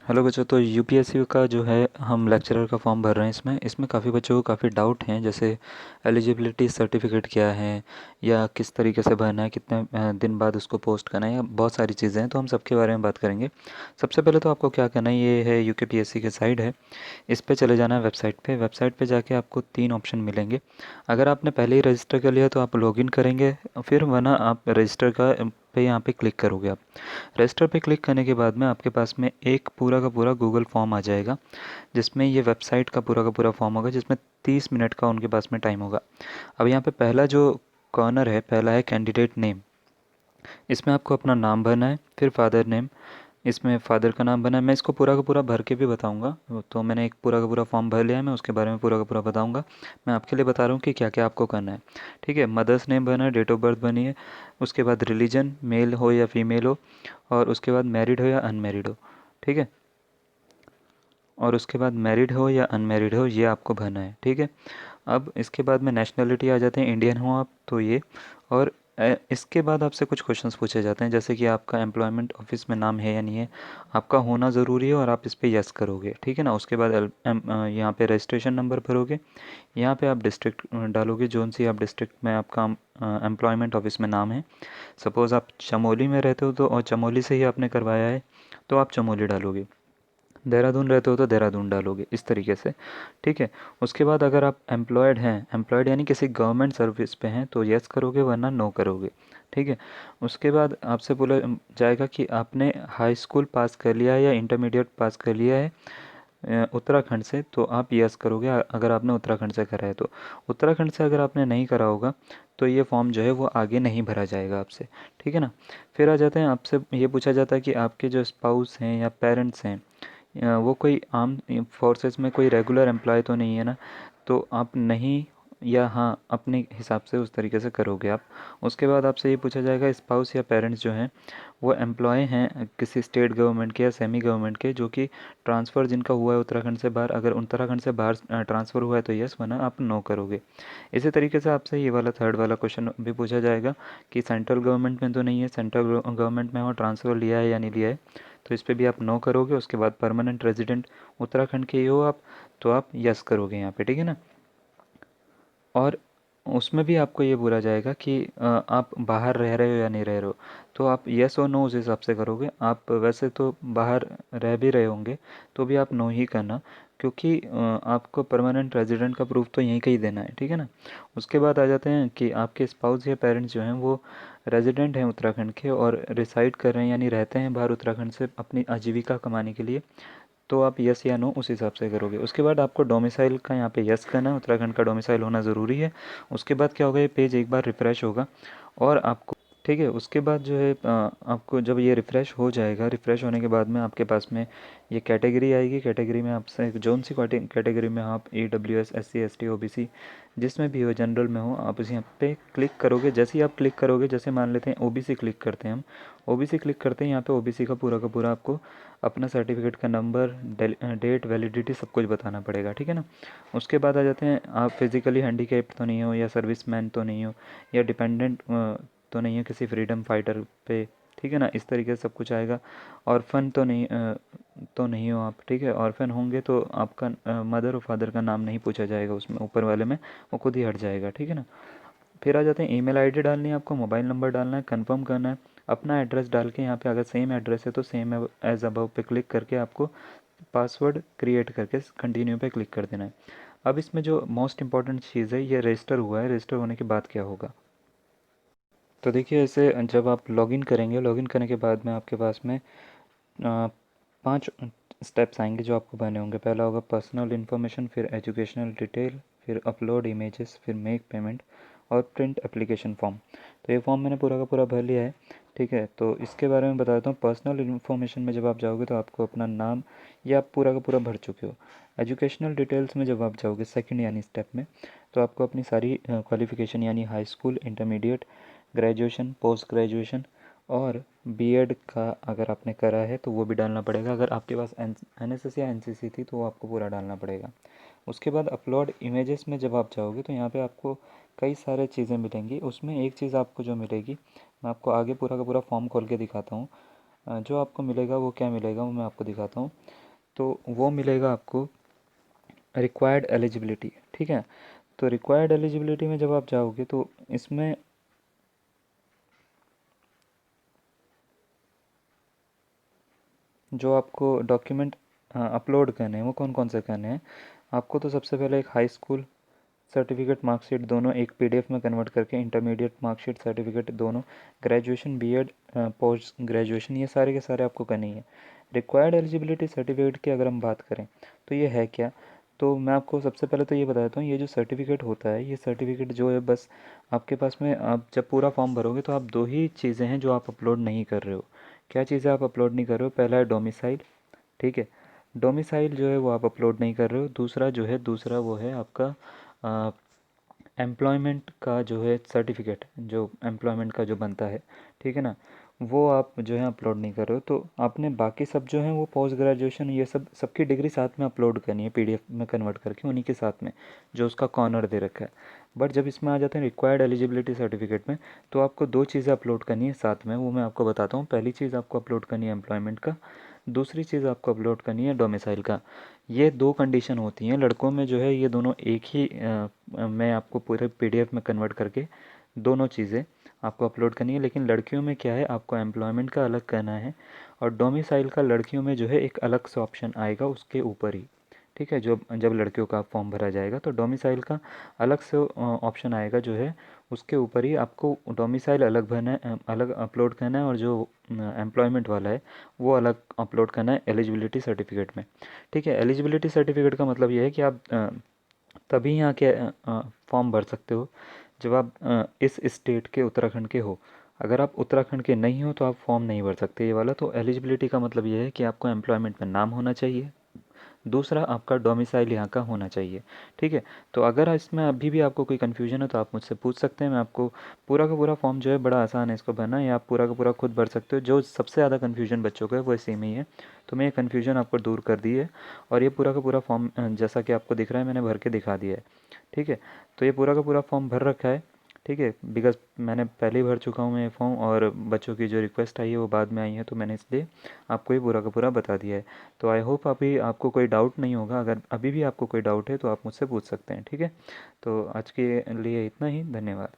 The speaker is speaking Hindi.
हेलो बच्चों। तो यूपीएससी का जो है हम लेक्चरर का फॉर्म भर रहे हैं। इसमें काफ़ी बच्चों को काफ़ी डाउट हैं, जैसे एलिजिबिलिटी सर्टिफिकेट क्या है, या किस तरीके से भरना है, कितने दिन बाद उसको पोस्ट करना है, या बहुत सारी चीज़ें हैं। तो हम सबके बारे में बात करेंगे। सबसे पहले तो आपको क्या करना है, ये है यूकेपीएससी की साइट है, इस पे चले जाना है। वेबसाइट पे जाके आपको 3 ऑप्शन मिलेंगे। अगर आपने पहले ही रजिस्टर कर लिया तो आप लॉगिन करेंगे, फिर वरना आप रजिस्टर का पे यहाँ पे क्लिक करोगे। आप रजिस्टर पे क्लिक करने के बाद में आपके पास में एक पूरा का पूरा गूगल फॉर्म आ जाएगा, जिसमें ये वेबसाइट का पूरा फॉर्म होगा, जिसमें 30 मिनट का उनके पास में टाइम होगा। अब यहाँ पे पहला जो कॉर्नर है, पहला है कैंडिडेट नेम। इसमें आपको अपना नाम भरना है, फिर फादर नेम। इसमें फादर का नाम भरना है। मैं इसको पूरा का पूरा भर के भी बताऊंगा। तो मैंने एक पूरा का पूरा फॉर्म भर लिया है, मैं उसके बारे में पूरा का पूरा बताऊंगा। मैं आपके लिए बता रहा हूँ कि क्या क्या आपको करना है। ठीक है, मदर्स नेम भरना है, डेट ऑफ बर्थ भरनी है, उसके बाद रिलीजन मेल हो या फीमेल हो, और उसके बाद मैरिड हो या अनमैरिड हो। ठीक है, और उसके बाद मैरिड हो या अनमैरिड हो, ये आपको भरना है। ठीक है, अब इसके बाद में नेशनलिटी आ जाते हैं, इंडियन हो आप तो ये। और इसके बाद आपसे कुछ क्वेश्चंस पूछे जाते हैं, जैसे कि आपका एम्प्लॉयमेंट ऑफिस में नाम है या नहीं है। आपका होना ज़रूरी है और आप इस पे यस करोगे। ठीक है ना। उसके बाद यहाँ पे रजिस्ट्रेशन नंबर भरोगे। यहाँ पे आप डिस्ट्रिक्ट डालोगे, जोन सी आप डिस्ट्रिक्ट में आपका एम्प्लॉयमेंट ऑफिस में नाम है। सपोज़ आप चमोली में रहते हो तो, और चमोली से ही आपने करवाया है, तो आप चमोली डालोगे। देहरादून रहते हो तो देहरादून डालोगे, इस तरीके से। ठीक है, उसके बाद अगर आप एम्प्लॉयड हैं, एम्प्लॉयड यानी किसी गवर्नमेंट सर्विस पे हैं, तो यस करोगे वरना नो करोगे। ठीक है, उसके बाद आपसे बोला जाएगा कि आपने हाई स्कूल पास कर लिया है या इंटरमीडिएट पास कर लिया है उत्तराखंड से, तो आप यस करोगे अगर आपने उत्तराखंड से करा है तो। उत्तराखंड से अगर आपने नहीं करा होगा तो ये फॉर्म जो है वो आगे नहीं भरा जाएगा आपसे। ठीक है ना। फिर आ जाते हैं, आपसे ये पूछा जाता है कि आपके जो स्पाउस हैं या पेरेंट्स हैं, वो कोई आर्म फोर्सेस में कोई रेगुलर एम्प्लॉय तो नहीं है ना। तो आप नहीं, या हाँ, अपने हिसाब से उस तरीके से करोगे आप। उसके बाद आपसे ये पूछा जाएगा स्पाउस या पेरेंट्स जो हैं वो एम्प्लॉय हैं किसी स्टेट गवर्नमेंट के या सेमी गवर्नमेंट के, जो कि ट्रांसफ़र जिनका हुआ है उत्तराखंड से बाहर। अगर उत्तराखंड से बाहर ट्रांसफ़र हुआ है तो यस, वरना आप नो करोगे। इसी तरीके से आपसे ये वाला थर्ड वाला क्वेश्चन भी पूछा जाएगा कि सेंट्रल गवर्नमेंट में तो नहीं है, सेंट्रल गवर्नमेंट में हो, ट्रांसफ़र लिया है या नहीं लिया है, तो इस पे भी आप नो करोगे। उसके बाद परमानेंट रेजिडेंट उत्तराखंड के ही हो आप, तो आप यस करोगे यहाँ पे। ठीक है ना। और उसमें भी आपको ये बोला जाएगा कि आप बाहर रह रहे हो या नहीं रह रहे हो, तो आप येस और नो उस हिसाब से करोगे। आप वैसे तो बाहर रह भी रहे होंगे तो भी आप नो ही करना, क्योंकि आपको परमानेंट रेजिडेंट का प्रूफ तो यहीं का ही देना है। ठीक है ना। उसके बाद आ जाते हैं कि आपके स्पाउस या पेरेंट्स जो हैं वो रेजिडेंट हैं उत्तराखंड के और रिसाइड कर रहे हैं, यानी रहते हैं बाहर उत्तराखंड से अपनी आजीविका कमाने के लिए, तो आप यस या नो उस हिसाब से करोगे। उसके बाद आपको डोमिसाइल का यहाँ पे यस करना है, उत्तराखंड का डोमिसाइल होना ज़रूरी है। उसके बाद क्या होगा, ये पेज एक बार रिफ़्रेश होगा और आपको, ठीक है, उसके बाद जो है आपको जब ये रिफ़्रेश हो जाएगा, रिफ़्रेश होने के बाद में आपके पास में ये कैटेगरी आएगी। कैटेगरी में आपसे जोन सी कैटेगरी में आप EWS SC ST OBC जिसमें भी हो, जनरल में हो, आप उस यहाँ पे क्लिक करोगे। जैसे ही आप क्लिक करोगे, जैसे मान लेते हैं OBC क्लिक करते हैं हम, OBC क्लिक करते हैं, यहाँ पे OBC का पूरा आपको अपना सर्टिफिकेट का नंबर, डेट, वैलिडिटी सब कुछ बताना पड़ेगा। ठीक है ना। उसके बाद आ जाते हैं, आप फिज़िकली हैंडीकैप्ड तो नहीं हो, या सर्विसमैन तो नहीं हो, या डिपेंडेंट तो नहीं हो किसी फ्रीडम फाइटर पे। ठीक है ना, इस तरीके से सब कुछ आएगा। ऑर्फन तो नहीं हो आप। ठीक है, ऑर्फन होंगे तो आपका मदर और फादर का नाम नहीं पूछा जाएगा उसमें, ऊपर वाले में वो खुद ही हट जाएगा। ठीक है ना। फिर आ जाते हैं, ईमेल आईडी डालनी है आपको, मोबाइल नंबर डालना है, कंफर्म करना है, अपना एड्रेस डाल के यहाँ पे अगर सेम एड्रेस है तो सेम एज अबव पे क्लिक करके आपको पासवर्ड क्रिएट करके कंटिन्यू पे क्लिक कर देना है। अब इसमें जो मोस्ट इंपॉर्टेंट चीज़ है, ये रजिस्टर हुआ है, रजिस्टर होने के बाद क्या होगा। तो देखिए, ऐसे जब आप लॉगिन करेंगे, लॉगिन करने के बाद में आपके पास में 5 स्टेप्स आएंगे जो आपको भरने होंगे। पहला होगा पर्सनल इन्फॉर्मेशन, फिर एजुकेशनल डिटेल, फिर अपलोड इमेजेस, फिर मेक पेमेंट, और प्रिंट एप्लीकेशन फॉर्म। तो ये फॉर्म मैंने पूरा का पूरा भर लिया है। ठीक है, तो इसके बारे में बता देता हूँ। पर्सनल इन्फॉर्मेशन में जब आप जाओगे तो आपको अपना नाम, ये आप पूरा का पूरा भर चुके हो। एजुकेशनल डिटेल्स में जब आप जाओगे सेकंड यानी स्टेप में, तो आपको अपनी सारी क्वालिफ़िकेशन यानी high school, intermediate, graduation, post graduation और बीएड का अगर आपने करा है तो वो भी डालना पड़ेगा। अगर आपके पास एनएसएस या एनसीसी थी तो वो आपको पूरा डालना पड़ेगा। उसके बाद अपलोड इमेजेस में जब आप जाओगे तो यहाँ पे आपको कई सारे चीज़ें मिलेंगी। उसमें एक चीज़ आपको जो मिलेगी, मैं आपको आगे पूरा का पूरा फॉर्म खोल के दिखाता हूँ। जो आपको मिलेगा वो क्या मिलेगा वो मैं आपको दिखाता हूँ। तो वो मिलेगा आपको रिक्वायर्ड एलिजिबिलिटी, ठीक है। तो रिक्वायर्ड एलिजिबिलिटी में जब आप जाओगे तो इसमें जो आपको डॉक्यूमेंट अपलोड करने हैं वो कौन कौन से करने हैं। आपको तो सबसे पहले एक हाई स्कूल सर्टिफिकेट मार्कशीट दोनों एक पीडीएफ में कन्वर्ट करके, इंटरमीडिएट मार्कशीट सर्टिफिकेट दोनों, ग्रेजुएशन बीएड पोस्ट ग्रेजुएशन, ये सारे के सारे आपको करनी है। रिक्वायर्ड एलिजिबिलिटी सर्टिफिकेट की अगर हम बात करें तो ये है क्या। तो मैं आपको सबसे पहले तो ये बताता हूँ, ये जो सर्टिफिकेट होता है, ये सर्टिफिकेट जो है बस आपके पास में, आप जब पूरा फॉर्म भरोगे तो आप दो ही चीज़ें हैं जो आप अपलोड नहीं कर रहे हो। क्या चीज़ें आप अपलोड नहीं कर रहे हो? पहला है डोमिसाइल, ठीक है। डोमिसाइल जो है वो आप अपलोड नहीं कर रहे हो। दूसरा जो है, दूसरा वो है आपका एम्प्लॉयमेंट का जो है सर्टिफिकेट, जो एम्प्लॉयमेंट का जो बनता है, ठीक है ना, वो आप जो है अपलोड नहीं कर रहे हो। तो आपने बाकी सब जो है वो पोस्ट ग्रेजुएशन ये सब सबकी डिग्री साथ में अपलोड करनी है पीडीएफ में कन्वर्ट करके, उन्हीं के साथ में जो उसका कॉर्नर दे रखा है। बट जब इसमें आ जाते हैं रिक्वायर्ड एलिजिबिलिटी सर्टिफिकेट में, तो आपको दो चीज़ें अपलोड करनी है साथ में, वो मैं आपको बताता हूँ। पहली चीज़ आपको अपलोड करनी है एम्प्लॉयमेंट का, दूसरी चीज़ आपको अपलोड करनी है डोमिसाइल का। ये दो कंडीशन होती हैं लड़कों में जो है, ये दोनों एक ही मैं आपको पूरे पीडीएफ में कन्वर्ट करके दोनों चीज़ें आपको अपलोड करनी है। लेकिन लड़कियों में क्या है, आपको एम्प्लॉयमेंट का अलग करना है, और डोमिसाइल का लड़कियों में जो है एक अलग से ऑप्शन आएगा उसके ऊपर ही, ठीक है। जो जब लड़कियों का फॉर्म भरा जाएगा तो डोमिसाइल का अलग से ऑप्शन आएगा जो है, उसके ऊपर ही आपको डोमिसाइल अलग भरना है, अलग अपलोड करना है, और जो एम्प्लॉयमेंट वाला है वो अलग अपलोड करना है एलिजिबिलिटी सर्टिफिकेट में, ठीक है। एलिजिबिलिटी सर्टिफिकेट का मतलब ये है कि आप तभी यहाँ के फॉर्म भर सकते हो जब आप इस स्टेट के, उत्तराखंड के हो। अगर आप उत्तराखंड के नहीं हो तो आप फॉर्म नहीं भर सकते ये वाला। तो एलिजिबिलिटी का मतलब ये है कि आपको एम्प्लॉयमेंट में नाम होना चाहिए, दूसरा आपका डोमिसाइल यहाँ का होना चाहिए, ठीक है। तो अगर इसमें अभी भी आपको कोई कन्फ्यूजन है तो आप मुझसे पूछ सकते हैं। मैं आपको पूरा का पूरा फॉर्म जो है बड़ा आसान है इसको भरना, या आप पूरा का पूरा खुद भर सकते हो। जो सबसे ज़्यादा कन्फ्यूजन बच्चों का है वो इसी में ही है, तो मैं ये कन्फ्यूजन आपको दूर कर दी है। और ये पूरा का पूरा फॉर्म जैसा कि आपको दिख रहा है मैंने भर के दिखा दिया है, ठीक है। तो ये पूरा का पूरा फॉर्म भर रखा है, ठीक है, बिकॉज़ मैंने पहले ही भर चुका हूँ मैं ये फॉर्म, और बच्चों की जो रिक्वेस्ट आई है वो बाद में आई है, तो मैंने इसलिए आपको ये पूरा का पूरा बता दिया है। तो आई होप अभी आपको कोई डाउट नहीं होगा। अगर अभी भी आपको कोई डाउट है तो आप मुझसे पूछ सकते हैं, ठीक है। तो आज के लिए इतना ही, धन्यवाद।